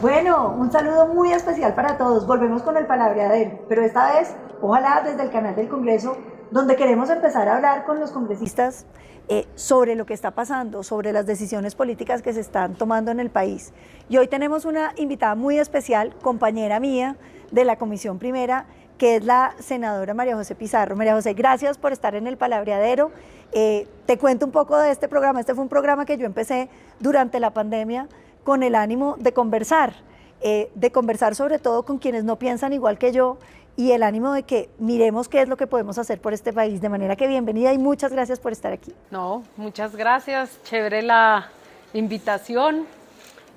Bueno, un saludo muy especial para todos. Volvemos con el palabreadero, pero esta vez, ojalá desde el canal del Congreso, donde queremos empezar a hablar con los congresistas sobre lo que está pasando, sobre las decisiones políticas que se están tomando en el país. Y hoy tenemos una invitada muy especial, compañera mía de la Comisión Primera, que es la senadora María José Pizarro. María José, gracias por estar en el palabreadero. Te cuento un poco de este programa. Este fue un programa que yo empecé durante la pandemia con el ánimo de conversar sobre todo con quienes no piensan igual que yo y el ánimo de que miremos qué es lo que podemos hacer por este país. De manera que bienvenida y muchas gracias por estar aquí. No, muchas gracias, chévere la invitación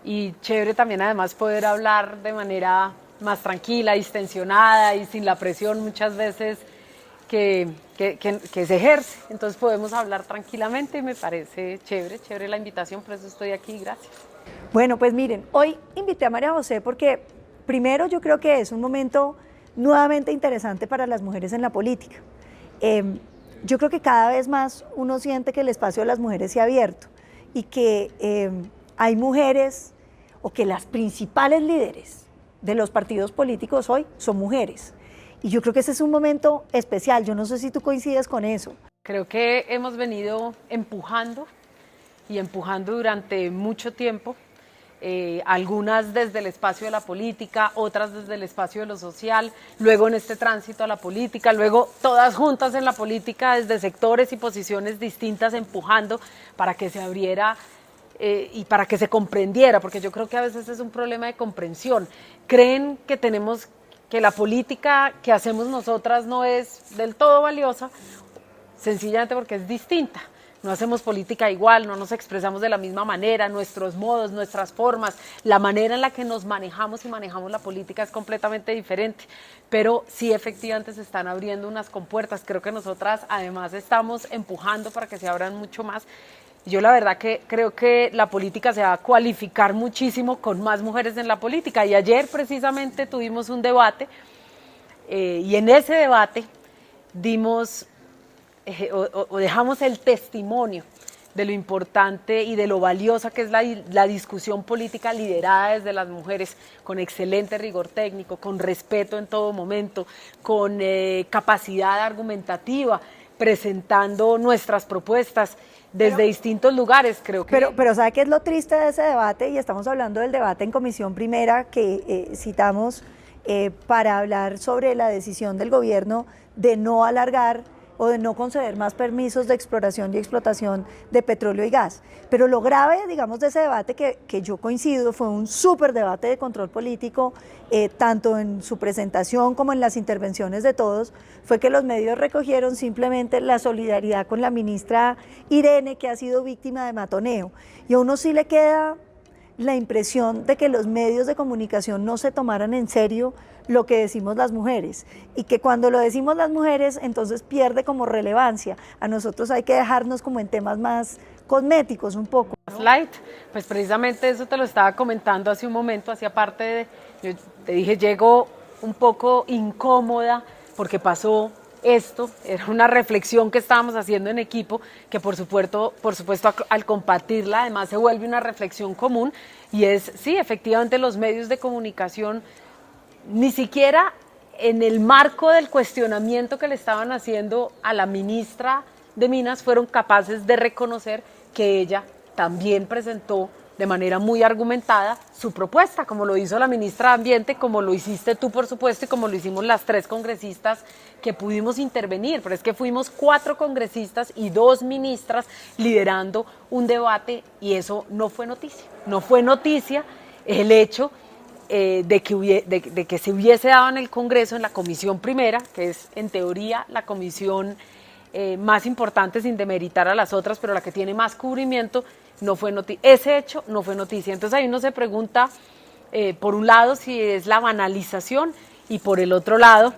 y chévere también además poder hablar de manera más tranquila, distensionada y sin la presión muchas veces que se ejerce. Entonces podemos hablar tranquilamente y me parece chévere la invitación, por eso estoy aquí, gracias. Bueno, pues miren, hoy invité a María José porque primero yo creo que es un momento nuevamente interesante para las mujeres en la política. Yo creo que cada vez más uno siente que el espacio de las mujeres se ha abierto y que hay mujeres o que las principales líderes de los partidos políticos hoy son mujeres. Y yo creo que ese es un momento especial. Yo no sé si tú coincides con eso. Creo que hemos venido empujando durante mucho tiempo. Algunas desde el espacio de la política, otras desde el espacio de lo social, luego en este tránsito a la política, luego todas juntas en la política desde sectores y posiciones distintas empujando para que se abriera y para que se comprendiera, porque yo creo que a veces es un problema de comprensión. Creen que la política que hacemos nosotras no es del todo valiosa, sencillamente porque es distinta. No hacemos política igual, no nos expresamos de la misma manera, nuestros modos, nuestras formas, la manera en la que nos manejamos y manejamos la política es completamente diferente, pero sí efectivamente se están abriendo unas compuertas. Creo que nosotras además estamos empujando para que se abran mucho más. Yo la verdad que creo que la política se va a cualificar muchísimo con más mujeres en la política, y ayer precisamente tuvimos un debate y en ese debate dimos o dejamos el testimonio de lo importante y de lo valiosa que es la discusión política liderada desde las mujeres, con excelente rigor técnico, con respeto en todo momento, con capacidad argumentativa, presentando nuestras propuestas desde distintos lugares, creo que... Pero ¿sabe qué es lo triste de ese debate? Y estamos hablando del debate en Comisión Primera que citamos para hablar sobre la decisión del gobierno de no alargar o de no conceder más permisos de exploración y explotación de petróleo y gas. Pero lo grave, digamos, de ese debate, que yo coincido, fue un súper debate de control político, tanto en su presentación como en las intervenciones de todos, fue que los medios recogieron simplemente la solidaridad con la ministra Irene, que ha sido víctima de matoneo. Y a uno sí le queda la impresión de que los medios de comunicación no se tomaran en serio lo que decimos las mujeres, y que cuando lo decimos las mujeres entonces pierde como relevancia. A nosotros hay que dejarnos como en temas más cosméticos un poco, ¿no? Light, pues precisamente eso te lo estaba comentando hace un momento, hacía parte de, yo te dije, llego un poco incómoda porque pasó esto, era una reflexión que estábamos haciendo en equipo, que por supuesto al compartirla además se vuelve una reflexión común, y es, sí, efectivamente los medios de comunicación ni siquiera en el marco del cuestionamiento que le estaban haciendo a la ministra de Minas fueron capaces de reconocer que ella también presentó de manera muy argumentada su propuesta, como lo hizo la ministra de Ambiente, como lo hiciste tú, por supuesto, y como lo hicimos las 3 congresistas que pudimos intervenir. Pero es que fuimos 4 congresistas y 2 ministras liderando un debate, y eso no fue noticia. No fue noticia el hecho de que se hubiese dado en el Congreso, en la Comisión Primera, que es en teoría la comisión más importante, sin demeritar a las otras, pero la que tiene más cubrimiento, no fue noticia. Ese hecho no fue noticia. Entonces ahí uno se pregunta, por un lado, si es la banalización, y por el otro lado,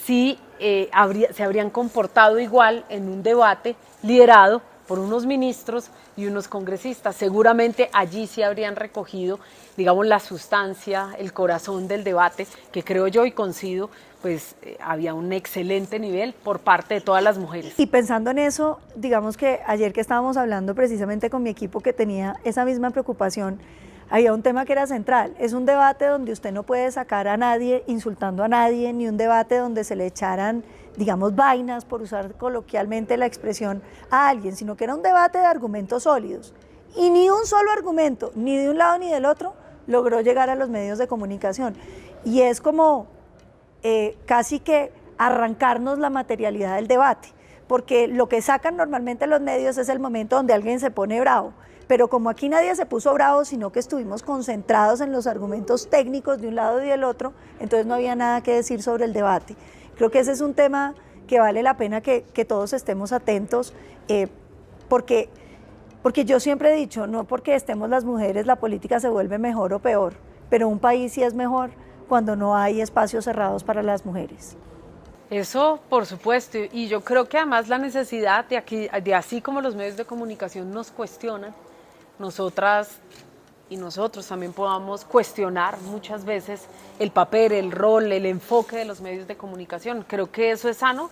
si se habrían comportado igual en un debate liderado por unos ministros y unos congresistas. Seguramente allí sí habrían recogido, digamos, la sustancia, el corazón del debate, que creo yo y coincido, pues había un excelente nivel por parte de todas las mujeres. Y pensando en eso, digamos que ayer que estábamos hablando precisamente con mi equipo que tenía esa misma preocupación, había un tema que era central. Es un debate donde usted no puede sacar a nadie insultando a nadie, ni un debate donde se le echaran, digamos, vainas, por usar coloquialmente la expresión, a alguien, sino que era un debate de argumentos sólidos. Y ni un solo argumento, ni de un lado ni del otro, logró llegar a los medios de comunicación. Y es como casi que arrancarnos la materialidad del debate, porque lo que sacan normalmente los medios es el momento donde alguien se pone bravo. Pero como aquí nadie se puso bravo, sino que estuvimos concentrados en los argumentos técnicos de un lado y del otro, entonces no había nada que decir sobre el debate. Creo que ese es un tema que vale la pena que todos estemos atentos, porque yo siempre he dicho, no porque estemos las mujeres la política se vuelve mejor o peor, pero un país sí es mejor cuando no hay espacios cerrados para las mujeres. Eso, por supuesto, y yo creo que además la necesidad de así como los medios de comunicación nos cuestionan, nosotras y nosotros también podamos cuestionar muchas veces el papel, el rol, el enfoque de los medios de comunicación. Creo que eso es sano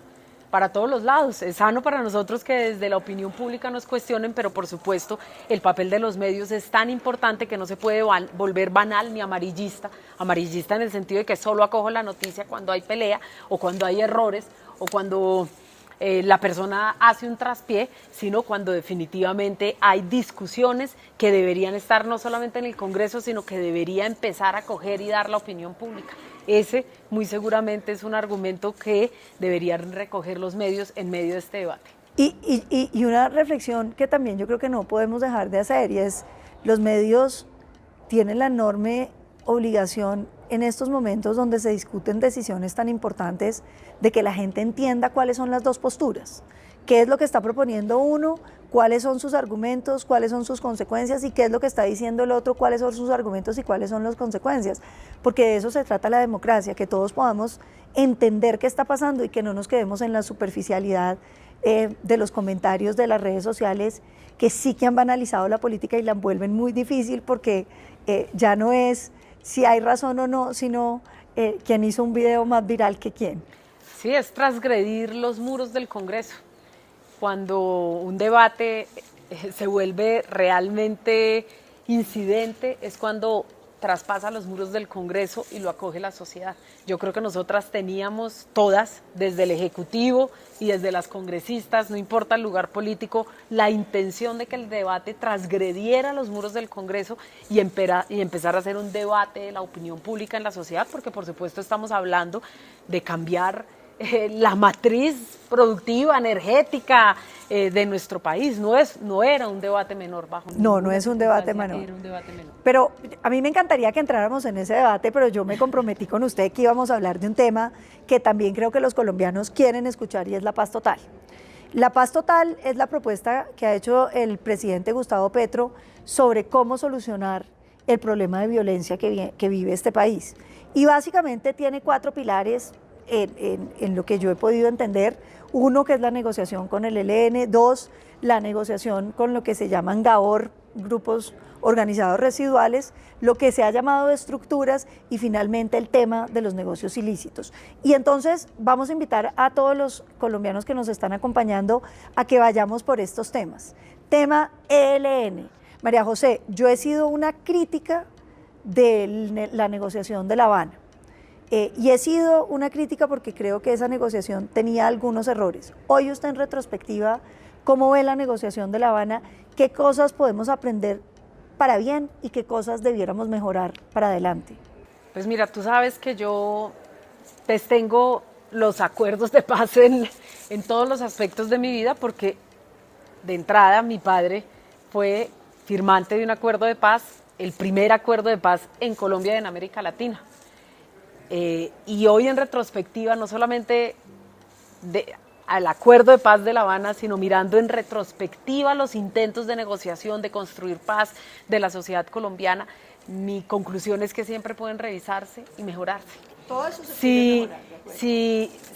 para todos los lados, es sano para nosotros que desde la opinión pública nos cuestionen, pero por supuesto el papel de los medios es tan importante que no se puede volver banal ni amarillista en el sentido de que solo acojo la noticia cuando hay pelea o cuando hay errores o cuando la persona hace un traspié, sino cuando definitivamente hay discusiones que deberían estar no solamente en el Congreso, sino que debería empezar a coger y dar la opinión pública. Ese muy seguramente es un argumento que deberían recoger los medios en medio de este debate. Y una reflexión que también yo creo que no podemos dejar de hacer, y es, los medios tienen la enorme obligación en estos momentos donde se discuten decisiones tan importantes de que la gente entienda cuáles son las dos posturas, qué es lo que está proponiendo uno, cuáles son sus argumentos, cuáles son sus consecuencias y qué es lo que está diciendo el otro, cuáles son sus argumentos y cuáles son las consecuencias, porque de eso se trata la democracia, que todos podamos entender qué está pasando y que no nos quedemos en la superficialidad de los comentarios de las redes sociales, que sí que han banalizado la política y la vuelven muy difícil, porque ya no es si hay razón o no, sino quién hizo un video más viral que quién. Sí, es transgredir los muros del Congreso. Cuando un debate se vuelve realmente incidente, es cuando traspasa los muros del Congreso y lo acoge la sociedad. Yo creo que nosotras teníamos todas, desde el Ejecutivo y desde las congresistas, no importa el lugar político, la intención de que el debate transgrediera los muros del Congreso y empezar a hacer un debate de la opinión pública en la sociedad, porque por supuesto estamos hablando de cambiar la matriz productiva, energética de nuestro país. No era un debate menor bajo. No es un debate menor. Era un debate menor. Pero a mí me encantaría que entráramos en ese debate, pero yo me comprometí con usted que íbamos a hablar de un tema que también creo que los colombianos quieren escuchar, y es la paz total. La paz total es la propuesta que ha hecho el presidente Gustavo Petro sobre cómo solucionar el problema de violencia que vive este país. Y básicamente tiene 4 pilares en lo que yo he podido entender. 1, que es la negociación con el ELN. 2, la negociación con lo que se llaman GAOR, grupos organizados residuales, lo que se ha llamado de estructuras, y finalmente el tema de los negocios ilícitos. Y entonces vamos a invitar a todos los colombianos que nos están acompañando a que vayamos por estos temas. Tema ELN. María José, yo he sido una crítica de la negociación de La Habana. Y he sido una crítica porque creo que esa negociación tenía algunos errores. Hoy usted, en retrospectiva, ¿cómo ve la negociación de La Habana? ¿Qué cosas podemos aprender para bien y qué cosas debiéramos mejorar para adelante? Pues mira, tú sabes que yo tengo los acuerdos de paz en todos los aspectos de mi vida, porque de entrada mi padre fue firmante de un acuerdo de paz, el primer acuerdo de paz en Colombia y en América Latina. Y hoy, en retrospectiva, no solamente al acuerdo de paz de La Habana, sino mirando en retrospectiva los intentos de negociación, de construir paz de la sociedad colombiana, mi conclusión es que siempre pueden revisarse y mejorarse. Todo eso se puede mejorar.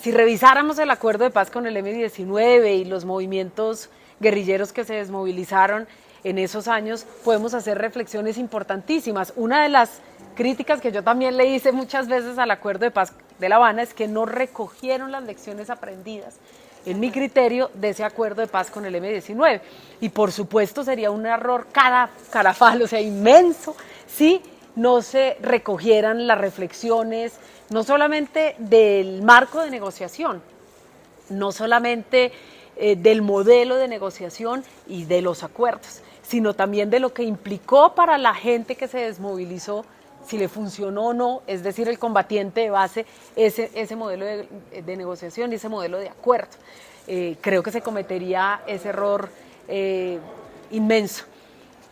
Si revisáramos el acuerdo de paz con el M-19 y los movimientos guerrilleros que se desmovilizaron en esos años, podemos hacer reflexiones importantísimas. Una de las críticas que yo también le hice muchas veces al acuerdo de paz de La Habana es que no recogieron las lecciones aprendidas, en mi criterio, de ese acuerdo de paz con el M-19. Y por supuesto sería un error carafal, o sea, inmenso, si no se recogieran las reflexiones, no solamente del marco de negociación, no solamente del modelo de negociación y de los acuerdos, sino también de lo que implicó para la gente que se desmovilizó, si le funcionó o no, es decir, el combatiente de base, ese modelo de negociación y ese modelo de acuerdo. Creo que se cometería ese error inmenso,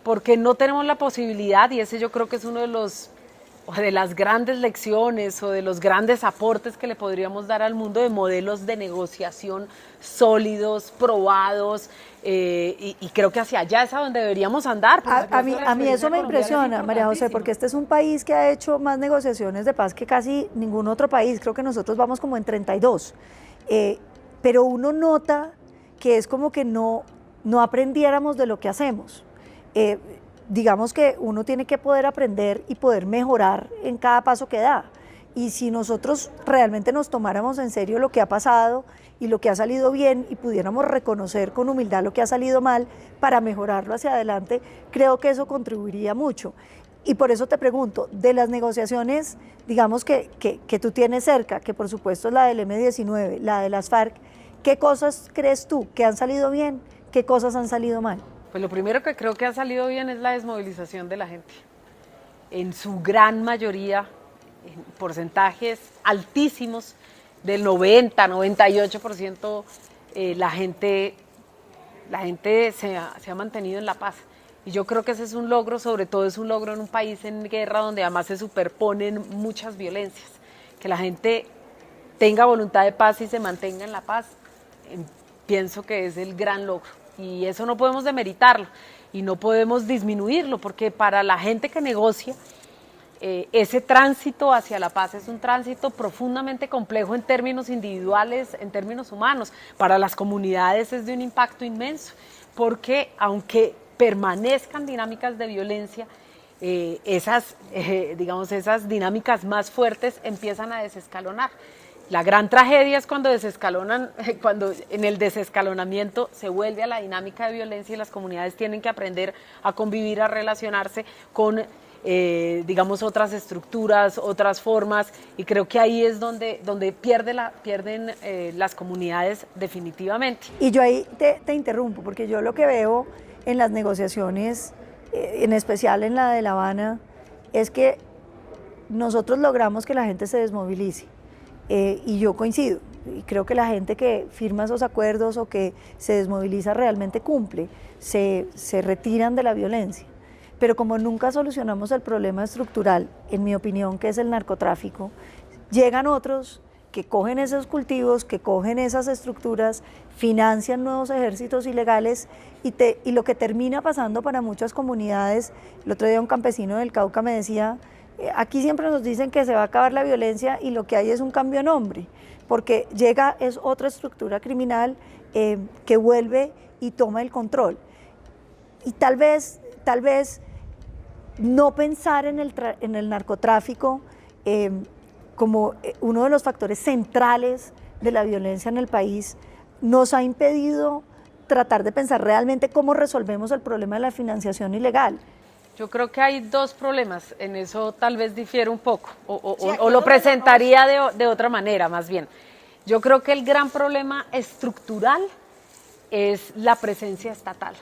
porque no tenemos la posibilidad, y ese yo creo que es uno de las grandes lecciones o de los grandes aportes que le podríamos dar al mundo, de modelos de negociación sólidos, probados, y creo que hacia allá es a donde deberíamos andar. A mí eso me impresiona, María José, porque este es un país que ha hecho más negociaciones de paz que casi ningún otro país. Creo que nosotros vamos como en 32. Pero uno nota que es como que no aprendiéramos de lo que hacemos. Digamos que uno tiene que poder aprender y poder mejorar en cada paso que da. Y si nosotros realmente nos tomáramos en serio lo que ha pasado y lo que ha salido bien y pudiéramos reconocer con humildad lo que ha salido mal para mejorarlo hacia adelante, creo que eso contribuiría mucho. Y por eso te pregunto, de las negociaciones, digamos que tú tienes cerca, que por supuesto es la del M-19, la de las FARC, ¿qué cosas crees tú que han salido bien? ¿Qué cosas han salido mal? Pues lo primero que creo que ha salido bien es la desmovilización de la gente. En su gran mayoría, en porcentajes altísimos, del 90, 98%, la gente se ha mantenido en la paz. Y yo creo que ese es un logro, sobre todo es un logro en un país en guerra donde además se superponen muchas violencias. Que la gente tenga voluntad de paz y se mantenga en la paz, pienso que es el gran logro. Y eso no podemos demeritarlo y no podemos disminuirlo, porque para la gente que negocia, ese tránsito hacia la paz es un tránsito profundamente complejo en términos individuales, en términos humanos. Para las comunidades es de un impacto inmenso, porque aunque permanezcan dinámicas de violencia, esas dinámicas más fuertes empiezan a desescalonar. La gran tragedia es cuando desescalonan, cuando en el desescalonamiento se vuelve a la dinámica de violencia y las comunidades tienen que aprender a convivir, a relacionarse con, otras estructuras, otras formas, y creo que ahí es donde pierden las comunidades definitivamente. Y yo ahí te interrumpo, porque yo lo que veo en las negociaciones, en especial en la de La Habana, es que nosotros logramos que la gente se desmovilice. Y yo coincido, y creo que la gente que firma esos acuerdos o que se desmoviliza realmente cumple, se retiran de la violencia. Pero como nunca solucionamos el problema estructural, en mi opinión, que es el narcotráfico, llegan otros que cogen esos cultivos, que cogen esas estructuras, financian nuevos ejércitos ilegales y lo que termina pasando para muchas comunidades. El otro día un campesino del Cauca me decía: aquí siempre nos dicen que se va a acabar la violencia y lo que hay es un cambio de nombre, porque es otra estructura criminal que vuelve y toma el control. Y tal vez no pensar en el narcotráfico como uno de los factores centrales de la violencia en el país nos ha impedido tratar de pensar realmente cómo resolvemos el problema de la financiación ilegal. Yo creo que hay dos problemas, en eso tal vez difiere un poco, o lo presentaría de otra manera más bien. Yo creo que el gran problema estructural es la presencia estatal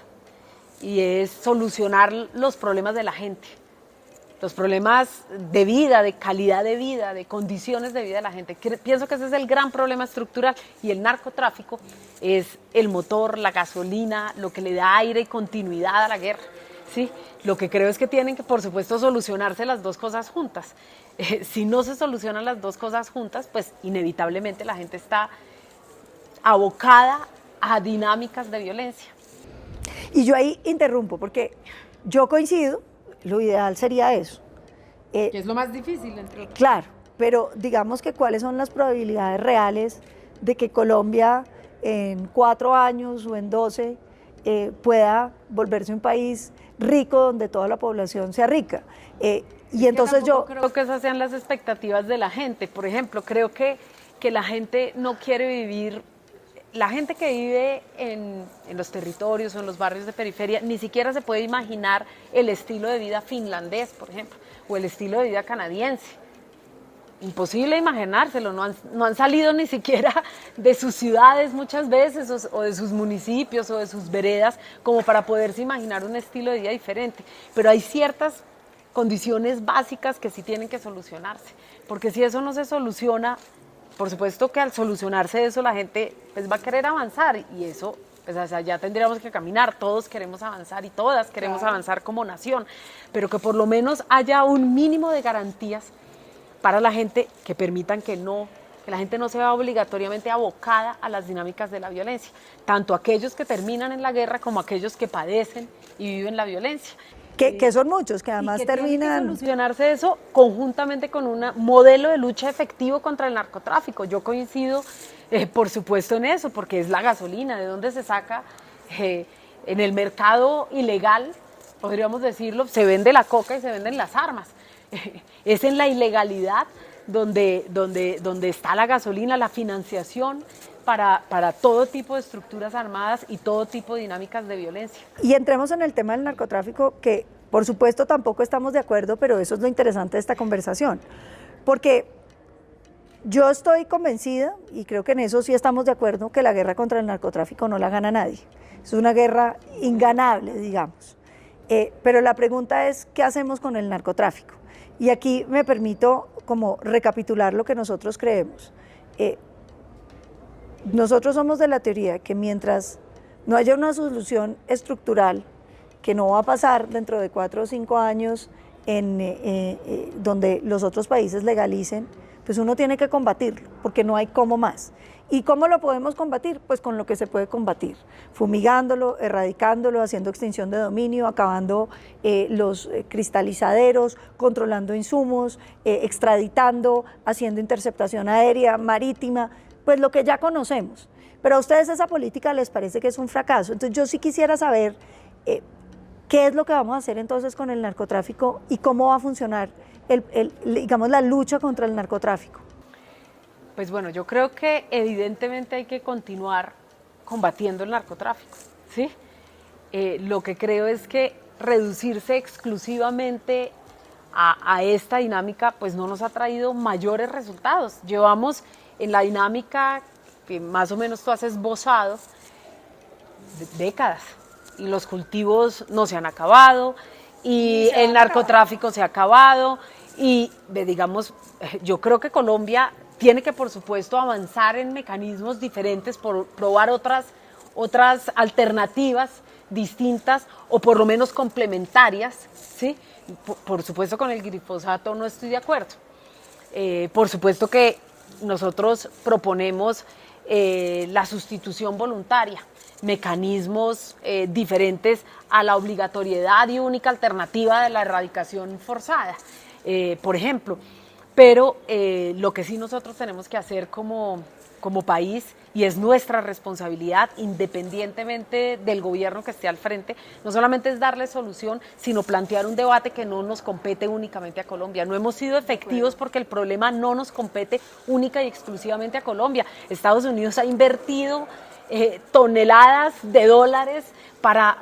y es solucionar los problemas de la gente, los problemas de vida, de calidad de vida, de condiciones de vida de la gente. Pienso que ese es el gran problema estructural y el narcotráfico es el motor, la gasolina, lo que le da aire y continuidad a la guerra. ¿Sí? Lo que creo es que tienen que, por supuesto, solucionarse las dos cosas juntas. Si no se solucionan las dos cosas juntas, pues inevitablemente la gente está abocada a dinámicas de violencia. Y yo ahí interrumpo, porque yo coincido, lo ideal sería eso. Que es lo más difícil, entre otros. Claro, pero digamos que cuáles son las probabilidades reales de que Colombia en 4 años o en 12 pueda volverse un país rico donde toda la población sea rica. Y entonces yo creo que esas sean las expectativas de la gente. Por ejemplo, creo que la gente no quiere vivir la gente que vive en los territorios o en los barrios de periferia ni siquiera se puede imaginar el estilo de vida finlandés, por ejemplo, o el estilo de vida canadiense. Imposible imaginárselo, no han salido ni siquiera de sus ciudades muchas veces o de sus municipios o de sus veredas como para poderse imaginar un estilo de vida diferente. Pero hay ciertas condiciones básicas que sí tienen que solucionarse, porque si eso no se soluciona, por supuesto que al solucionarse eso la gente pues va a querer avanzar y eso pues hacia allá tendríamos que caminar, todos queremos avanzar y todas queremos avanzar como nación, pero que por lo menos haya un mínimo de garantías para la gente que permitan que la gente no se vea obligatoriamente abocada a las dinámicas de la violencia, tanto aquellos que terminan en la guerra como aquellos que padecen y viven la violencia. Que son muchos, que además que terminan... Tiene que solucionarse eso conjuntamente con un modelo de lucha efectivo contra el narcotráfico. Yo coincido, por supuesto, en eso, porque es la gasolina, de dónde se saca en el mercado ilegal, podríamos decirlo, se vende la coca y se venden las armas. Es en la ilegalidad donde está la gasolina, la financiación para todo tipo de estructuras armadas y todo tipo de dinámicas de violencia. Y entremos en el tema del narcotráfico, que por supuesto tampoco estamos de acuerdo, pero eso es lo interesante de esta conversación, porque yo estoy convencida, y creo que en eso sí estamos de acuerdo, que la guerra contra el narcotráfico no la gana nadie, es una guerra inganable, digamos, pero la pregunta es, ¿qué hacemos con el narcotráfico? Y aquí me permito como recapitular lo que nosotros creemos. Nosotros somos de la teoría que mientras no haya una solución estructural, que no va a pasar dentro de 4 o 5 años donde los otros países legalicen, pues uno tiene que combatirlo, porque no hay cómo más. ¿Y cómo lo podemos combatir? Pues con lo que se puede combatir, fumigándolo, erradicándolo, haciendo extinción de dominio, acabando los cristalizaderos, controlando insumos, extraditando, haciendo interceptación aérea, marítima, pues lo que ya conocemos. Pero a ustedes esa política les parece que es un fracaso. Entonces yo sí quisiera saber qué es lo que vamos a hacer entonces con el narcotráfico y cómo va a funcionar digamos, la lucha contra el narcotráfico. Pues bueno, yo creo que evidentemente hay que continuar combatiendo el narcotráfico, ¿sí? Lo que creo es que reducirse exclusivamente a esta dinámica pues no nos ha traído mayores resultados. Llevamos en la dinámica que más o menos tú has esbozado décadas y los cultivos no se han acabado y el narcotráfico se ha acabado y digamos, yo creo que Colombia tiene que, por supuesto, avanzar en mecanismos diferentes, por probar otras alternativas distintas o por lo menos complementarias, ¿sí? Por supuesto, con el glifosato no estoy de acuerdo. Por supuesto que nosotros proponemos la sustitución voluntaria, mecanismos diferentes a la obligatoriedad y única alternativa de la erradicación forzada, por ejemplo. Pero lo que sí nosotros tenemos que hacer como país, y es nuestra responsabilidad, independientemente del gobierno que esté al frente, no solamente es darle solución, sino plantear un debate que no nos compete únicamente a Colombia. No hemos sido efectivos porque el problema no nos compete única y exclusivamente a Colombia. Estados Unidos ha invertido toneladas de dólares para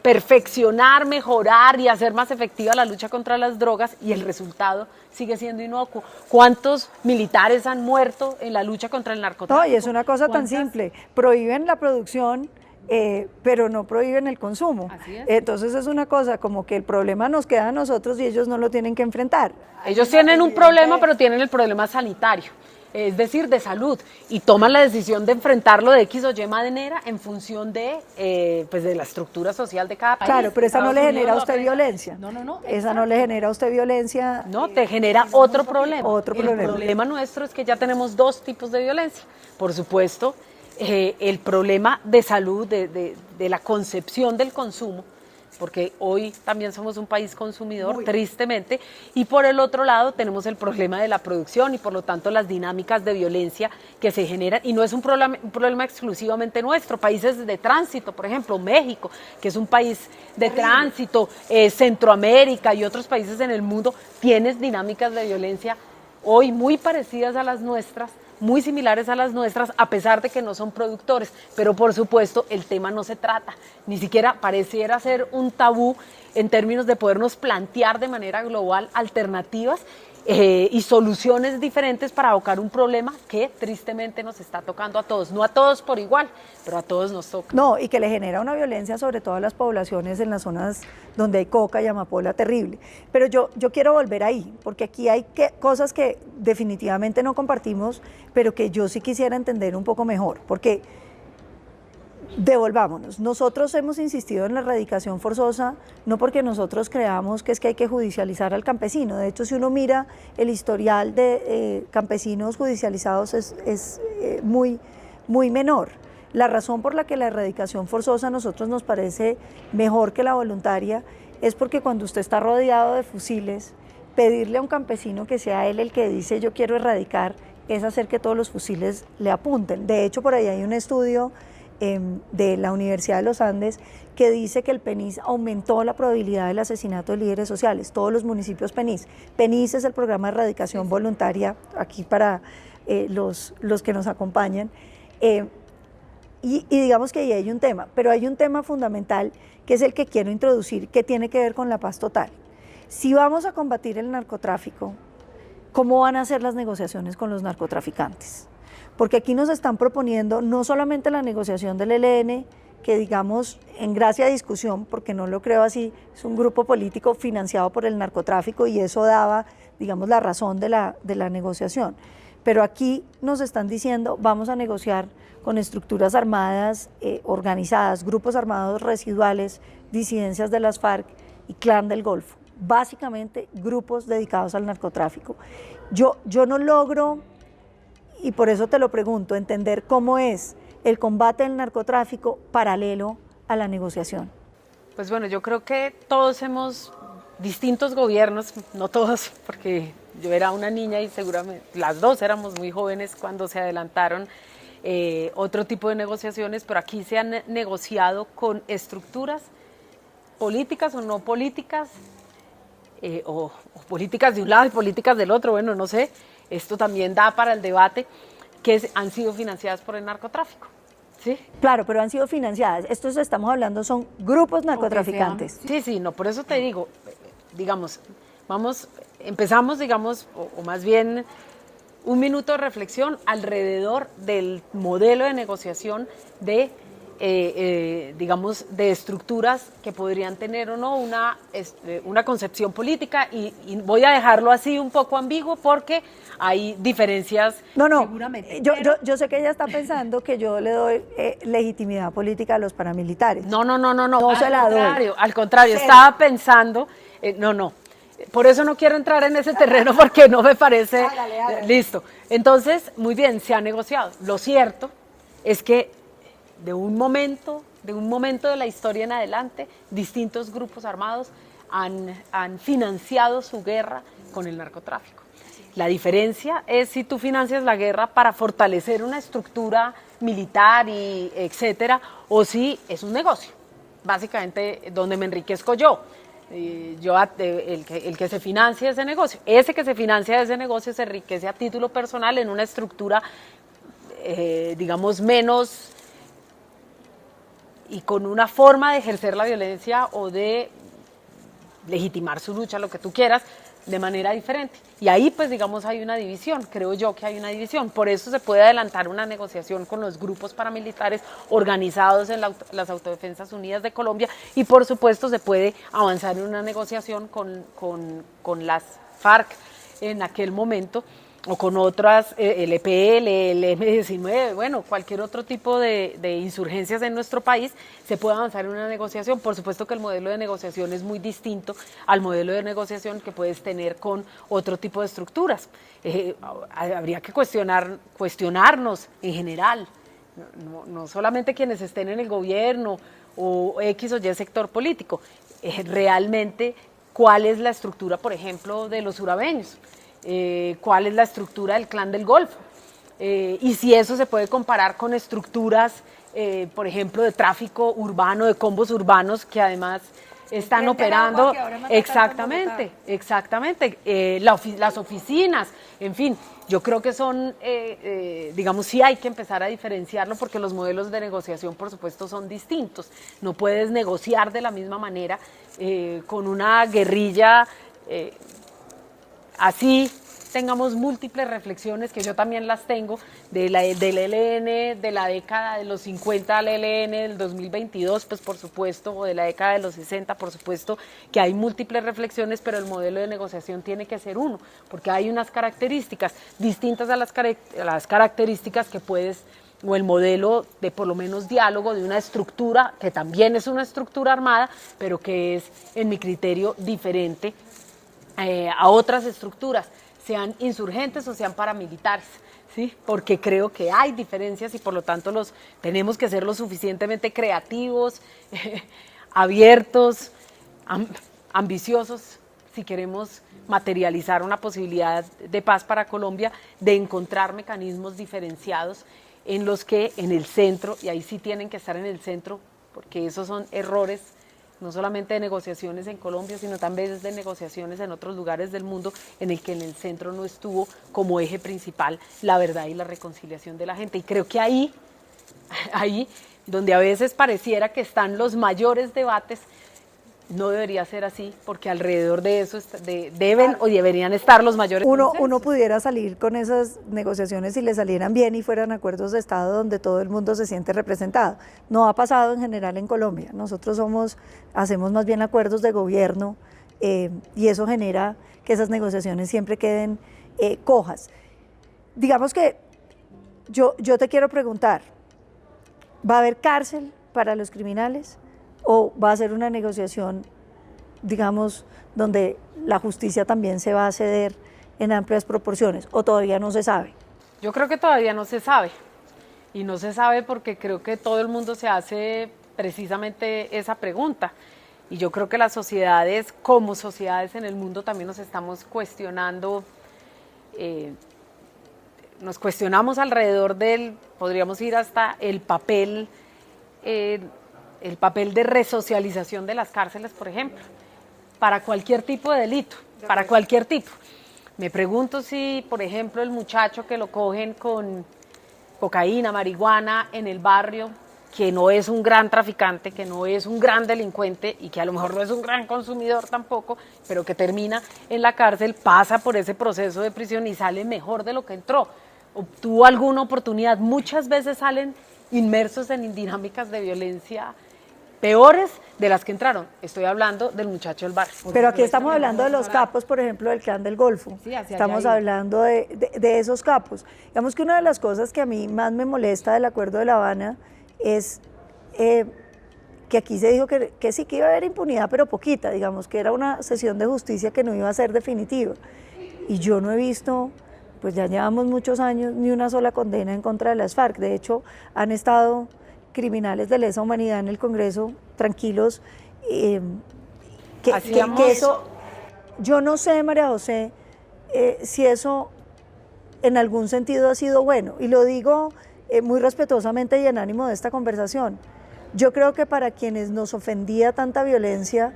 perfeccionar, mejorar y hacer más efectiva la lucha contra las drogas y el resultado sigue siendo inocuo. ¿Cuántos militares han muerto en la lucha contra el narcotráfico? No, y es una cosa tan simple, prohíben la producción, pero no prohíben el consumo. Así es. Entonces es una cosa como que el problema nos queda a nosotros y ellos no lo tienen que enfrentar. Ellos tienen un problema, pero tienen el problema sanitario, es decir, de salud, y toman la decisión de enfrentarlo de X o Y manera en función de, pues de la estructura social de cada país. Claro, pero esa no le genera a usted violencia. No. Esa no le genera a usted violencia. No, te genera otro problema. Otro problema. El problema nuestro es que ya tenemos 2 tipos de violencia. Por supuesto, el problema de salud, de la concepción del consumo, porque hoy también somos un país consumidor, tristemente, y por el otro lado tenemos el problema de la producción y por lo tanto las dinámicas de violencia que se generan, y no es un problema exclusivamente nuestro, países de tránsito, por ejemplo, México, que es un país de tránsito, Centroamérica y otros países en el mundo, tienen dinámicas de violencia hoy muy parecidas a las nuestras, muy similares a las nuestras, a pesar de que no son productores. Pero por supuesto el tema no se trata, ni siquiera pareciera ser un tabú en términos de podernos plantear de manera global alternativas y soluciones diferentes para abocar un problema que tristemente nos está tocando a todos, no a todos por igual, pero a todos nos toca. No, y que le genera una violencia sobre todo a las poblaciones en las zonas donde hay coca y amapola terrible. Pero yo quiero volver ahí, porque aquí hay cosas que definitivamente no compartimos, pero que yo sí quisiera entender un poco mejor, porque devolvámonos. Nosotros hemos insistido en la erradicación forzosa, no porque nosotros creamos que es que hay que judicializar al campesino. De hecho, si uno mira el historial de campesinos judicializados es muy menor. La razón por la que la erradicación forzosa a nosotros nos parece mejor que la voluntaria es porque cuando usted está rodeado de fusiles, pedirle a un campesino que sea él el que dice yo quiero erradicar es hacer que todos los fusiles le apunten. De hecho, por ahí hay un estudio de la Universidad de los Andes que dice que el PENIS aumentó la probabilidad del asesinato de líderes sociales, todos los municipios PENIS. PENIS es el programa de erradicación voluntaria, aquí para los que nos acompañan, y digamos que ahí hay un tema, pero hay un tema fundamental que es el que quiero introducir, que tiene que ver con la paz total. Si vamos a combatir el narcotráfico, ¿cómo van a ser las negociaciones con los narcotraficantes? Porque aquí nos están proponiendo no solamente la negociación del ELN, que digamos en gracia de discusión, porque no lo creo así, es un grupo político financiado por el narcotráfico y eso daba, digamos, la razón de la negociación. Pero aquí nos están diciendo, vamos a negociar con estructuras armadas organizadas, grupos armados residuales, disidencias de las FARC y Clan del Golfo, básicamente grupos dedicados al narcotráfico. Yo no logro, y por eso te lo pregunto, entender cómo es el combate del narcotráfico paralelo a la negociación. Pues bueno, yo creo que todos distintos gobiernos, no todos, porque yo era una niña y seguramente las dos éramos muy jóvenes cuando se adelantaron otro tipo de negociaciones, pero aquí se han negociado con estructuras políticas o no políticas, o políticas de un lado y políticas del otro, bueno, no sé, esto también da para el debate, que han sido financiadas por el narcotráfico. ¿Sí? Claro, pero han sido financiadas. Estos estamos hablando son grupos narcotraficantes. Sí, no, por eso te digo, digamos, empezamos, digamos, o más bien un minuto de reflexión alrededor del modelo de negociación de, digamos, de estructuras que podrían tener o no una concepción política y voy a dejarlo así un poco ambiguo porque hay diferencias. No, seguramente. Yo sé que ella está pensando que yo le doy legitimidad política a los paramilitares. No. No se la doy. Al contrario, estaba pensando, no. Por eso no quiero entrar en ese terreno porque no me parece. Hágale. Listo. Entonces, muy bien, se ha negociado. Lo cierto es que de un momento de la historia en adelante, distintos grupos armados han financiado su guerra con el narcotráfico. La diferencia es si tú financias la guerra para fortalecer una estructura militar y etcétera, o si es un negocio, básicamente donde me enriquezco yo. El que se financia ese negocio, ese que se financia ese negocio se enriquece a título personal en una estructura, digamos, menos y con una forma de ejercer la violencia o de legitimar su lucha, lo que tú quieras, de manera diferente. Y ahí, pues, digamos, hay una división, creo yo que hay una división. Por eso se puede adelantar una negociación con los grupos paramilitares organizados en las Autodefensas Unidas de Colombia y, por supuesto, se puede avanzar en una negociación con las FARC en aquel momento, o con otras, el EPL, el M-19, bueno, cualquier otro tipo de insurgencias en nuestro país, se puede avanzar en una negociación. Por supuesto que el modelo de negociación es muy distinto al modelo de negociación que puedes tener con otro tipo de estructuras. Habría que cuestionarnos en general, no solamente quienes estén en el gobierno o X o Y sector político, realmente cuál es la estructura, por ejemplo, de los surabeños. Cuál es la estructura del Clan del Golfo y si eso se puede comparar con estructuras, por ejemplo, de tráfico urbano, de combos urbanos que además están Frente al operando, agua que ahora mata tanto en Bogotá. exactamente, las oficinas, en fin, yo creo que son, digamos, sí hay que empezar a diferenciarlo porque los modelos de negociación, por supuesto, son distintos. No puedes negociar de la misma manera con una guerrilla así tengamos múltiples reflexiones, que yo también las tengo, del ELN, de la década de los 50 al ELN del 2022, pues por supuesto, o de la década de los 60, por supuesto, que hay múltiples reflexiones, pero el modelo de negociación tiene que ser uno, porque hay unas características distintas a las características que puedes, o el modelo de por lo menos diálogo de una estructura, que también es una estructura armada, pero que es, en mi criterio, diferente a otras estructuras, sean insurgentes o sean paramilitares, ¿sí? Porque creo que hay diferencias y por lo tanto tenemos que ser lo suficientemente creativos, abiertos, ambiciosos, si queremos materializar una posibilidad de paz para Colombia, de encontrar mecanismos diferenciados en los que en el centro, y ahí sí tienen que estar en el centro, porque esos son errores no solamente de negociaciones en Colombia, sino también de negociaciones en otros lugares del mundo, en el que en el centro no estuvo como eje principal la verdad y la reconciliación de la gente. Y creo que ahí donde a veces pareciera que están los mayores debates, no debería ser así, porque alrededor de eso deben o deberían estar los mayores consensos. Uno pudiera salir con esas negociaciones si le salieran bien y fueran acuerdos de Estado donde todo el mundo se siente representado. No ha pasado en general en Colombia. Nosotros hacemos más bien acuerdos de gobierno y eso genera que esas negociaciones siempre queden cojas. Digamos que yo te quiero preguntar, ¿va a haber cárcel para los criminales? ¿O va a ser una negociación, digamos, donde la justicia también se va a ceder en amplias proporciones? ¿O todavía no se sabe? Yo creo que todavía no se sabe. Y no se sabe porque creo que todo el mundo se hace precisamente esa pregunta. Y yo creo que las sociedades, como sociedades en el mundo, también nos estamos cuestionando, nos cuestionamos alrededor podríamos ir hasta el papel de resocialización de las cárceles, por ejemplo, para cualquier tipo de delito, para cualquier tipo. Me pregunto si, por ejemplo, el muchacho que lo cogen con cocaína, marihuana en el barrio, que no es un gran traficante, que no es un gran delincuente y que a lo mejor no es un gran consumidor tampoco, pero que termina en la cárcel, pasa por ese proceso de prisión y sale mejor de lo que entró. Obtuvo alguna oportunidad, muchas veces salen inmersos en dinámicas de violencia peores de las que entraron. Estoy hablando del muchacho del barrio. Pero aquí estamos hablando de los capos, por ejemplo, del Clan del Golfo. Sí, estamos hablando de esos capos. Digamos que una de las cosas que a mí más me molesta del Acuerdo de La Habana es que aquí se dijo que sí que iba a haber impunidad, pero poquita, digamos, que era una sesión de justicia que no iba a ser definitiva. Y yo no he visto, pues ya llevamos muchos años, ni una sola condena en contra de las FARC. De hecho, han estado criminales de lesa humanidad en el Congreso tranquilos, que eso, yo no sé, María José, si eso en algún sentido ha sido bueno, y lo digo muy respetuosamente y en ánimo de esta conversación. Yo creo que para quienes nos ofendía tanta violencia,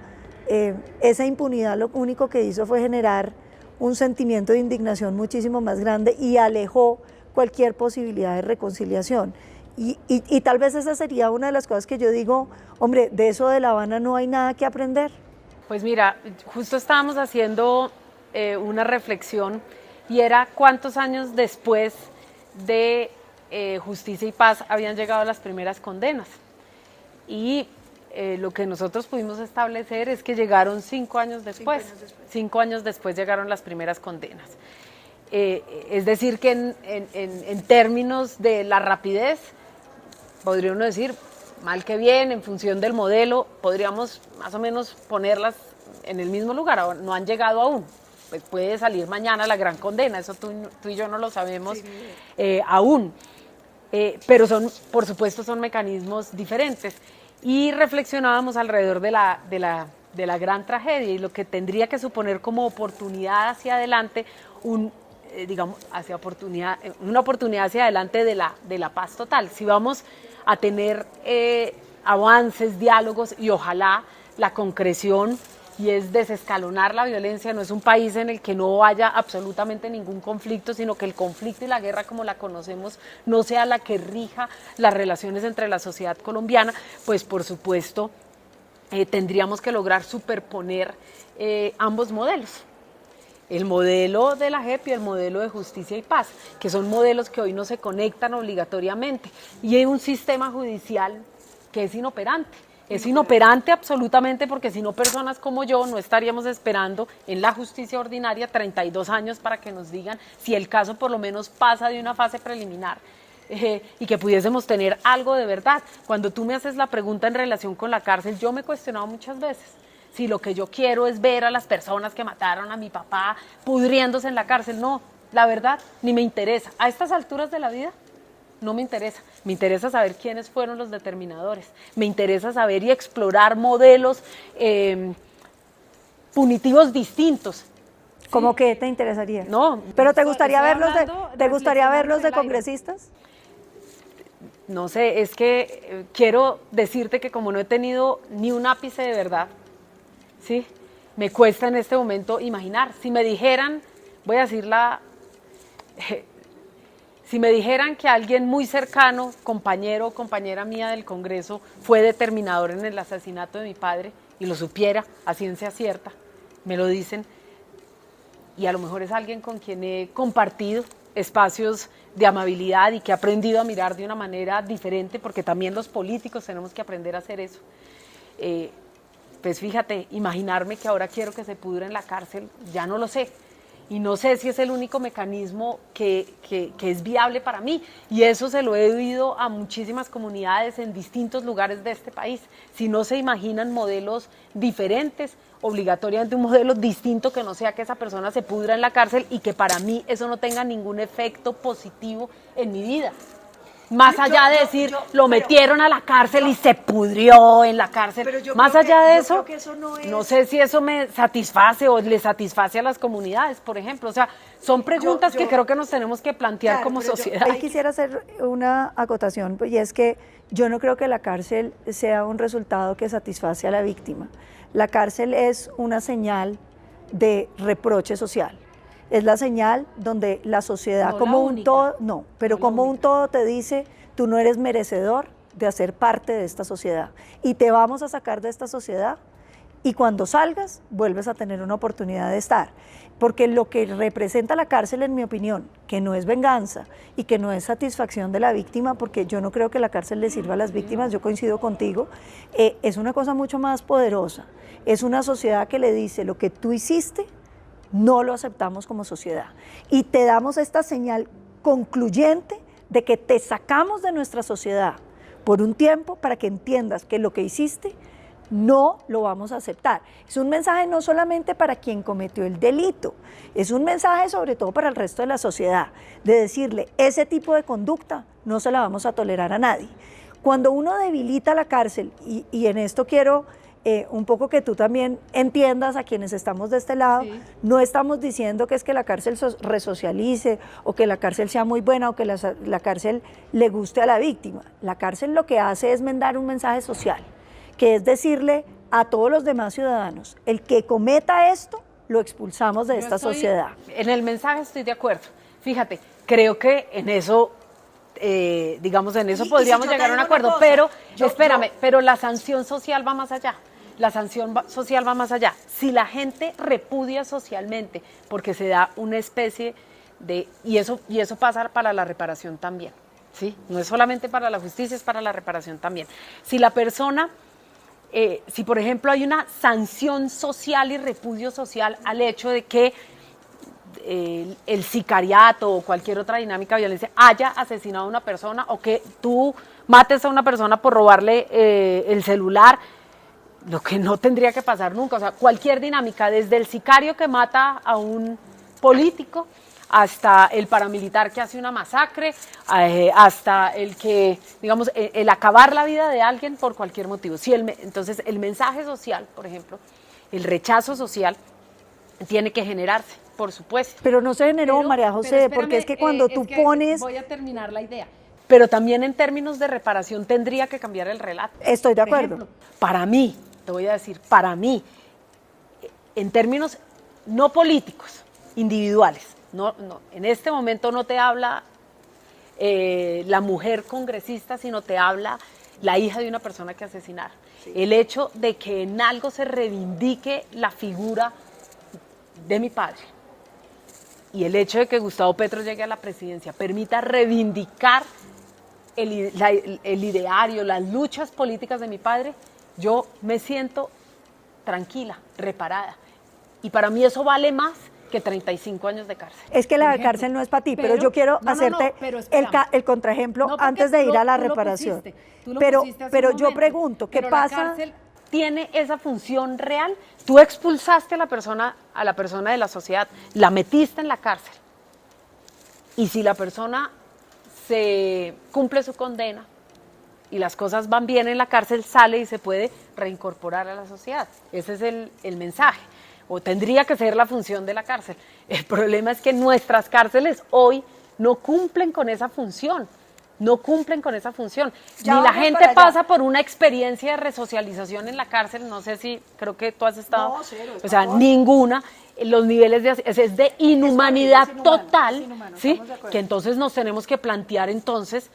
esa impunidad lo único que hizo fue generar un sentimiento de indignación muchísimo más grande y alejó cualquier posibilidad de reconciliación. Y tal vez esa sería una de las cosas que yo digo, hombre, de eso de La Habana no hay nada que aprender. Pues mira, justo estábamos haciendo una reflexión y era cuántos años después de Justicia y Paz habían llegado las primeras condenas. Y lo que nosotros pudimos establecer es que llegaron 5 años después. 5 años después llegaron las primeras condenas. Es decir que en términos de la rapidez, podría uno decir, mal que bien, en función del modelo, podríamos más o menos ponerlas en el mismo lugar. Ahora, no han llegado aún. Pues puede salir mañana la gran condena, eso tú y yo no lo sabemos aún. Pero por supuesto, son mecanismos diferentes. Y reflexionábamos alrededor de la gran tragedia y lo que tendría que suponer como oportunidad hacia adelante, una oportunidad hacia adelante de la paz total. Si vamos a tener avances, diálogos y ojalá la concreción, y es desescalonar la violencia. No es un país en el que no haya absolutamente ningún conflicto, sino que el conflicto y la guerra como la conocemos no sea la que rija las relaciones entre la sociedad colombiana. Pues por supuesto tendríamos que lograr superponer ambos modelos. El modelo de la JEP y el modelo de justicia y paz, que son modelos que hoy no se conectan obligatoriamente. Y hay un sistema judicial que es inoperante. Es inoperante absolutamente, porque si no, personas como yo no estaríamos esperando en la justicia ordinaria 32 años para que nos digan si el caso por lo menos pasa de una fase preliminar y que pudiésemos tener algo de verdad. Cuando tú me haces la pregunta en relación con la cárcel, yo me he cuestionado muchas veces si lo que yo quiero es ver a las personas que mataron a mi papá pudriéndose en la cárcel. No, la verdad, ni me interesa. A estas alturas de la vida, no me interesa. Me interesa saber quiénes fueron los determinadores. Me interesa saber y explorar modelos punitivos distintos. ¿Cómo que te interesaría? No. ¿Pero te gustaría verlos de congresistas? No sé, es que quiero decirte que como no he tenido ni un ápice de verdad, ¿sí? Me cuesta en este momento imaginar. Si me dijeran, voy a decirla, si me dijeran que alguien muy cercano, compañero o compañera mía del Congreso, fue determinador en el asesinato de mi padre, y lo supiera a ciencia cierta, me lo dicen, y a lo mejor es alguien con quien he compartido espacios de amabilidad y que he aprendido a mirar de una manera diferente, porque también los políticos tenemos que aprender a hacer eso. Pues fíjate, imaginarme que ahora quiero que se pudra en la cárcel, ya no lo sé. Y no sé si es el único mecanismo que es viable para mí. Y eso se lo he oído a muchísimas comunidades en distintos lugares de este país. Si no se imaginan modelos diferentes, obligatoriamente un modelo distinto que no sea que esa persona se pudra en la cárcel y que para mí eso no tenga ningún efecto positivo en mi vida. Más allá de decir, lo metieron a la cárcel y se pudrió en la cárcel. Más allá de eso, no sé si eso me satisface o le satisface a las comunidades, por ejemplo. O sea, son preguntas que creo que nos tenemos que plantear como sociedad. Ahí quisiera hacer una acotación, y es que yo no creo que la cárcel sea un resultado que satisface a la víctima. La cárcel es una señal de reproche social. Es la señal donde la sociedad no como la un única, todo, no, pero no como un única. todo te dice, tú no eres merecedor de hacer parte de esta sociedad y te vamos a sacar de esta sociedad, y cuando salgas vuelves a tener una oportunidad de estar. Porque lo que representa la cárcel, en mi opinión, que no es venganza y que no es satisfacción de la víctima, porque yo no creo que la cárcel le sirva a las víctimas, yo coincido contigo, es una cosa mucho más poderosa. Es una sociedad que le dice, lo que tú hiciste no lo aceptamos como sociedad, y te damos esta señal concluyente de que te sacamos de nuestra sociedad por un tiempo para que entiendas que lo que hiciste no lo vamos a aceptar. Es un mensaje no solamente para quien cometió el delito, es un mensaje sobre todo para el resto de la sociedad, de decirle, ese tipo de conducta no se la vamos a tolerar a nadie. Cuando uno debilita la cárcel, y en esto quiero un poco que tú también entiendas a quienes estamos de este lado, sí. No estamos diciendo que es que la cárcel resocialice o que la cárcel sea muy buena o que la cárcel le guste a la víctima. La cárcel lo que hace es mandar un mensaje social, que es decirle a todos los demás ciudadanos, el que cometa esto, lo expulsamos de esta sociedad. En el mensaje estoy de acuerdo. Fíjate, creo que en eso, digamos, en eso podríamos llegar a un acuerdo, pero espérame, pero la sanción social va más allá. La sanción social va más allá. Si la gente repudia socialmente, porque se da una especie de, y eso pasa para la reparación también, ¿sí? No es solamente para la justicia, es para la reparación también. Si la persona, si por ejemplo hay una sanción social y repudio social al hecho de que el sicariato o cualquier otra dinámica de violencia haya asesinado a una persona, o que tú mates a una persona por robarle el celular, lo que no tendría que pasar nunca. O sea, cualquier dinámica, desde el sicario que mata a un político hasta el paramilitar que hace una masacre, hasta el que, digamos, el acabar la vida de alguien por cualquier motivo. Sí, entonces, el mensaje social, por ejemplo, el rechazo social, tiene que generarse, por supuesto. Pero no se generó, María José, porque es que cuando tú pones... Voy a terminar la idea. pero también en términos de reparación tendría que cambiar el relato. Estoy de Por acuerdo. ejemplo, para mí, te voy a decir, para mí, en términos no políticos, individuales, en este momento no te habla la mujer congresista, sino te habla la hija de una persona que asesinaron. Sí. El hecho de que en algo se reivindique la figura de mi padre y el hecho de que Gustavo Petro llegue a la presidencia permita reivindicar el ideario, las luchas políticas de mi padre, yo me siento tranquila, reparada. Y para mí eso vale más que 35 años de cárcel. Es que la cárcel no es para ti, pero yo quiero hacerte el contraejemplo antes de ir a la reparación. Pero yo pregunto, ¿qué pasa? La cárcel tiene esa función real. Tú expulsaste a la persona de la sociedad, la metiste en la cárcel. Y si la persona se cumple su condena y las cosas van bien en la cárcel, sale y se puede reincorporar a la sociedad. Ese es el mensaje. O tendría que ser la función de la cárcel. El problema es que nuestras cárceles hoy no cumplen con esa función. No cumplen con esa función. Ni la gente pasa por una experiencia de resocialización en la cárcel. No sé si, creo que tú has estado. No, cero, o sea, ninguna. Los niveles es de inhumanidad total, inhumano, ¿sí? Que entonces nos tenemos que plantear entonces,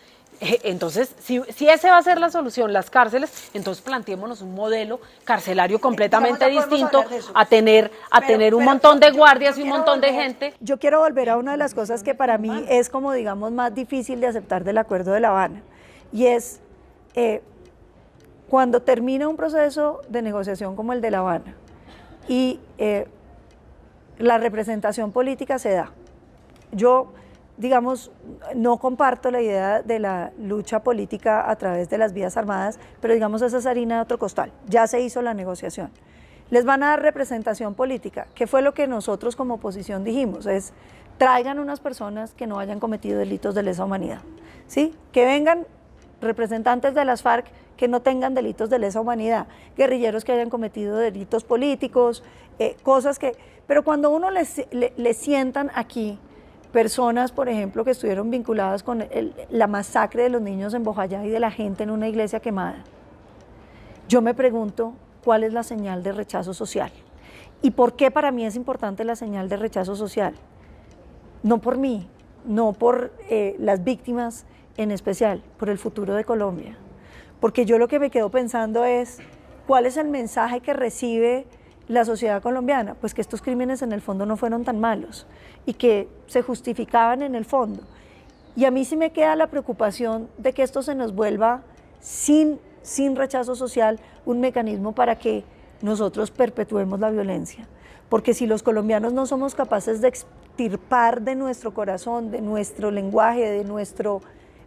si ese va a ser la solución, las cárceles, entonces planteémonos un modelo carcelario completamente distinto a tener un montón de guardias y un montón de gente. Yo quiero volver a una de las cosas que para mí es como, digamos, más difícil de aceptar del Acuerdo de La Habana, y es cuando termina un proceso de negociación como el de La Habana y la representación política se da. Yo, digamos, no comparto la idea de la lucha política a través de las vías armadas, pero digamos esa es harina de otro costal, ya se hizo la negociación. Les van a dar representación política, que fue lo que nosotros como oposición dijimos, es traigan unas personas que no hayan cometido delitos de lesa humanidad, ¿sí? Que vengan representantes de las FARC que no tengan delitos de lesa humanidad, guerrilleros que hayan cometido delitos políticos, cosas que... Pero cuando uno le sientan aquí personas, por ejemplo, que estuvieron vinculadas con la masacre de los niños en Bojayá y de la gente en una iglesia quemada, yo me pregunto cuál es la señal de rechazo social. ¿Y por qué para mí es importante la señal de rechazo social? No por mí, no por las víctimas en especial, por el futuro de Colombia. Porque yo lo que me quedo pensando es, ¿cuál es el mensaje que recibe la sociedad colombiana? Pues que estos crímenes en el fondo no fueron tan malos y que se justificaban en el fondo. Y a mí sí me queda la preocupación de que esto se nos vuelva sin rechazo social un mecanismo para que nosotros perpetuemos la violencia. Porque si los colombianos no somos capaces de extirpar de nuestro corazón, de nuestro lenguaje, de nuestro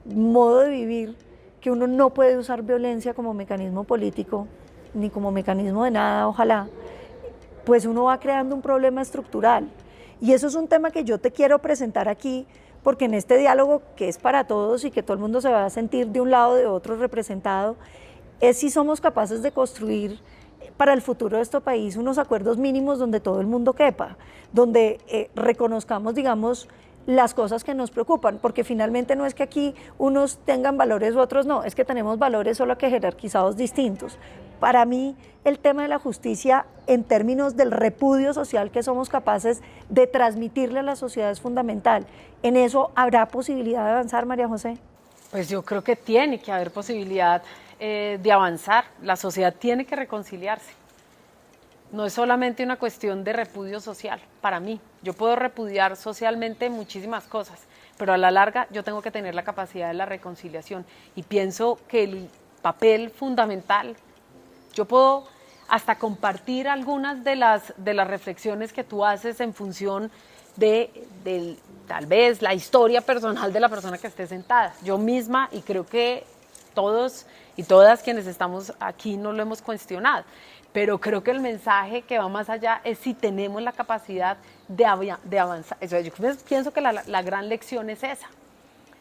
modo de vivir, que uno no puede usar violencia como mecanismo político, ni como mecanismo de nada, ojalá, pues uno va creando un problema estructural. Y eso es un tema que yo te quiero presentar aquí, porque en este diálogo que es para todos y que todo el mundo se va a sentir de un lado o de otro representado, es si somos capaces de construir para el futuro de este país unos acuerdos mínimos donde todo el mundo quepa, donde reconozcamos, digamos, las cosas que nos preocupan, porque finalmente no es que aquí unos tengan valores u otros no, es que tenemos valores solo que jerarquizados distintos. Para mí, el tema de la justicia en términos del repudio social que somos capaces de transmitirle a la sociedad es fundamental. ¿En eso habrá posibilidad de avanzar, María José? Pues yo creo que tiene que haber posibilidad de avanzar. La sociedad tiene que reconciliarse. No es solamente una cuestión de repudio social, para mí. Yo puedo repudiar socialmente muchísimas cosas, pero a la larga yo tengo que tener la capacidad de la reconciliación. Y pienso que el papel fundamental, yo puedo hasta compartir algunas de las reflexiones que tú haces en función de tal vez la historia personal de la persona que esté sentada. Yo misma, y creo que todos y todas quienes estamos aquí no lo hemos cuestionado, pero creo que el mensaje que va más allá es si tenemos la capacidad de avanzar. Yo pienso que la gran lección es esa.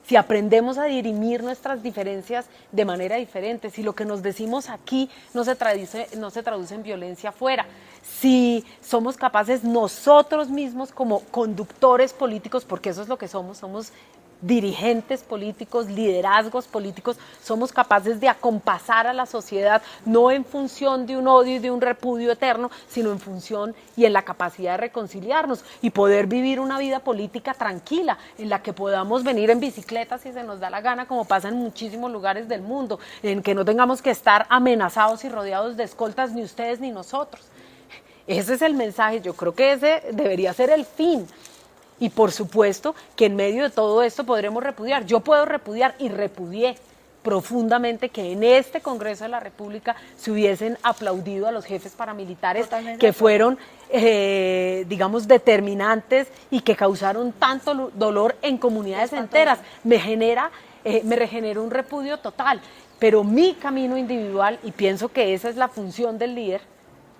Si aprendemos a dirimir nuestras diferencias de manera diferente, si lo que nos decimos aquí no se traduce en violencia afuera, si somos capaces nosotros mismos como conductores políticos, porque eso es lo que somos dirigentes políticos, liderazgos políticos, somos capaces de acompasar a la sociedad, no en función de un odio y de un repudio eterno, sino en función y en la capacidad de reconciliarnos y poder vivir una vida política tranquila, en la que podamos venir en bicicleta si se nos da la gana, como pasa en muchísimos lugares del mundo, en que no tengamos que estar amenazados y rodeados de escoltas, ni ustedes ni nosotros. Ese es el mensaje, yo creo que ese debería ser el fin. Y por supuesto que en medio de todo esto podremos repudiar. Yo puedo repudiar y repudié profundamente que en este Congreso de la República se hubiesen aplaudido a los jefes paramilitares que fueron, digamos, determinantes y que causaron tanto dolor en comunidades enteras. Me regenera un repudio total, pero mi camino individual, y pienso que esa es la función del líder.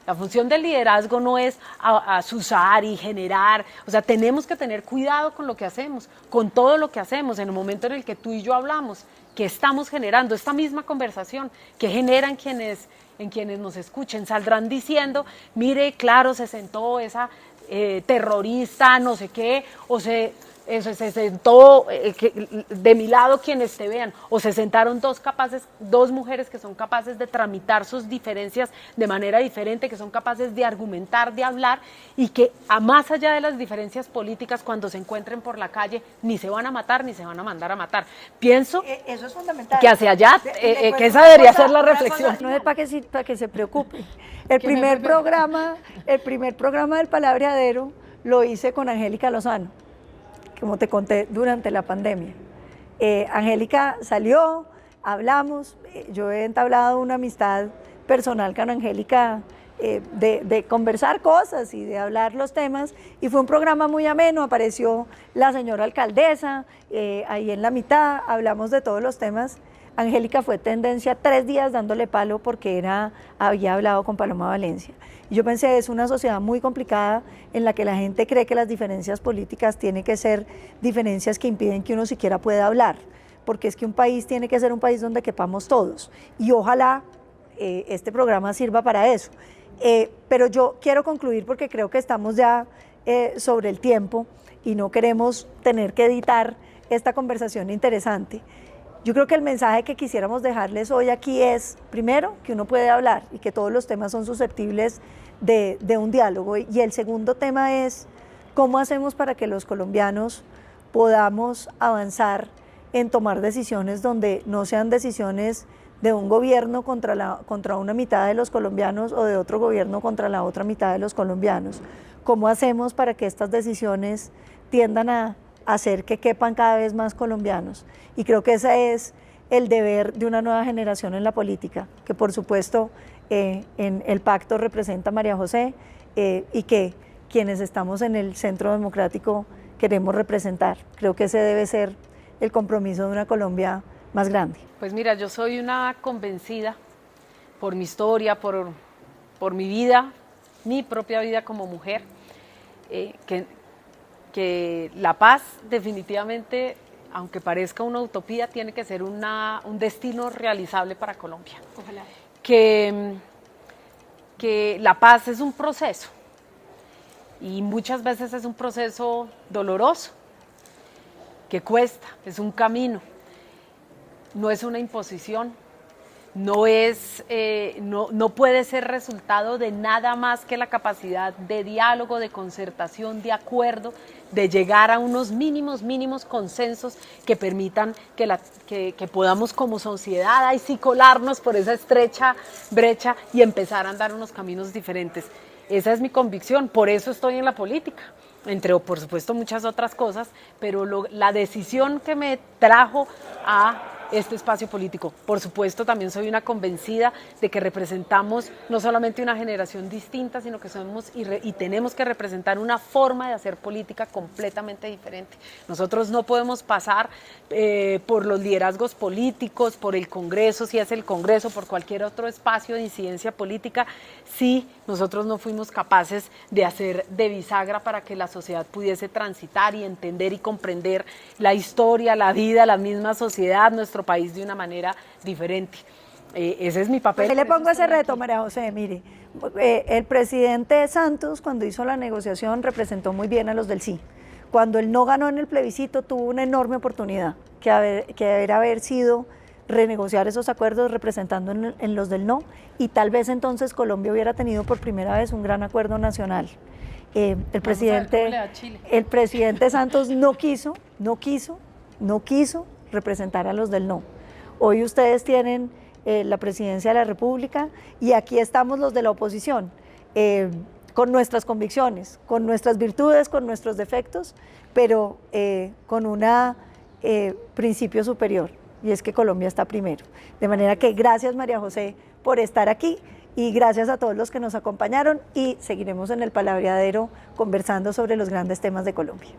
La función del liderazgo no es azuzar y generar, o sea, tenemos que tener cuidado con lo que hacemos, con todo lo que hacemos, en el momento en el que tú y yo hablamos, que estamos generando esta misma conversación, que generan en quienes nos escuchen, saldrán diciendo, mire, claro, se sentó esa terrorista, no sé qué, o se sentó de mi lado quienes te vean, o se sentaron dos mujeres que son capaces de tramitar sus diferencias de manera diferente, que son capaces de argumentar, de hablar, y que a más allá de las diferencias políticas, cuando se encuentren por la calle, ni se van a matar ni se van a mandar a matar. Pienso eso es fundamental. Que hacia allá, que esa debería ser la reflexión. No es para que se preocupe. El primer programa del Palabreadero lo hice con Angélica Lozano, como te conté, durante la pandemia. Angélica salió, hablamos, yo he entablado una amistad personal con Angélica, de conversar cosas y de hablar los temas, y fue un programa muy ameno. Apareció la señora alcaldesa, ahí en la mitad, hablamos de todos los temas. Angélica fue tendencia 3 días dándole palo porque había hablado con Paloma Valencia. Y yo pensé, es una sociedad muy complicada en la que la gente cree que las diferencias políticas tienen que ser diferencias que impiden que uno siquiera pueda hablar, porque es que un país tiene que ser un país donde quepamos todos. Y ojalá este programa sirva para eso. Pero yo quiero concluir porque creo que estamos ya sobre el tiempo y no queremos tener que editar esta conversación interesante. Yo creo que el mensaje que quisiéramos dejarles hoy aquí es, primero, que uno puede hablar y que todos los temas son susceptibles de un diálogo. Y el segundo tema es, ¿cómo hacemos para que los colombianos podamos avanzar en tomar decisiones donde no sean decisiones de un gobierno contra una mitad de los colombianos o de otro gobierno contra la otra mitad de los colombianos? ¿Cómo hacemos para que estas decisiones tiendan a hacer que quepan cada vez más colombianos? Y creo que ese es el deber de una nueva generación en la política, que por supuesto en el pacto representa María José, y que quienes estamos en el Centro Democrático queremos representar. Creo que ese debe ser el compromiso de una Colombia más grande. Pues mira, yo soy una convencida por mi historia, por mi vida, mi propia vida como mujer, que la paz definitivamente, aunque parezca una utopía, tiene que ser un destino realizable para Colombia. Ojalá. Que la paz es un proceso y muchas veces es un proceso doloroso, que cuesta, es un camino, no es una imposición, no puede ser resultado de nada más que la capacidad de diálogo, de concertación, de acuerdo, de llegar a unos mínimos consensos que permitan que podamos como sociedad ahí sí colarnos por esa estrecha brecha y empezar a andar unos caminos diferentes. Esa es mi convicción, por eso estoy en la política, entre por supuesto muchas otras cosas, pero la decisión que me trajo a este espacio político. Por supuesto, también soy una convencida de que representamos no solamente una generación distinta, sino que somos y tenemos que representar una forma de hacer política completamente diferente. Nosotros no podemos pasar por los liderazgos políticos, por el Congreso, si es el Congreso, por cualquier otro espacio de incidencia política, si nosotros no fuimos capaces de hacer de bisagra para que la sociedad pudiese transitar y entender y comprender la historia, la vida, la misma sociedad, nuestro país de una manera diferente. Ese es mi papel. Yo le pongo ese reto, María José, mire, el presidente Santos, cuando hizo la negociación, representó muy bien a los del sí. cuando el no ganó en el plebiscito, tuvo una enorme oportunidad, que haber sido renegociar esos acuerdos representando en los del no, y tal vez entonces Colombia hubiera tenido por primera vez un gran acuerdo nacional. El presidente Santos no quiso representar a los del no. Hoy ustedes tienen la presidencia de la República y aquí estamos los de la oposición, con nuestras convicciones, con nuestras virtudes, con nuestros defectos, pero con un principio superior, y es que Colombia está primero. De manera que gracias, María José, por estar aquí, y gracias a todos los que nos acompañaron, y seguiremos en el palabreadero conversando sobre los grandes temas de Colombia.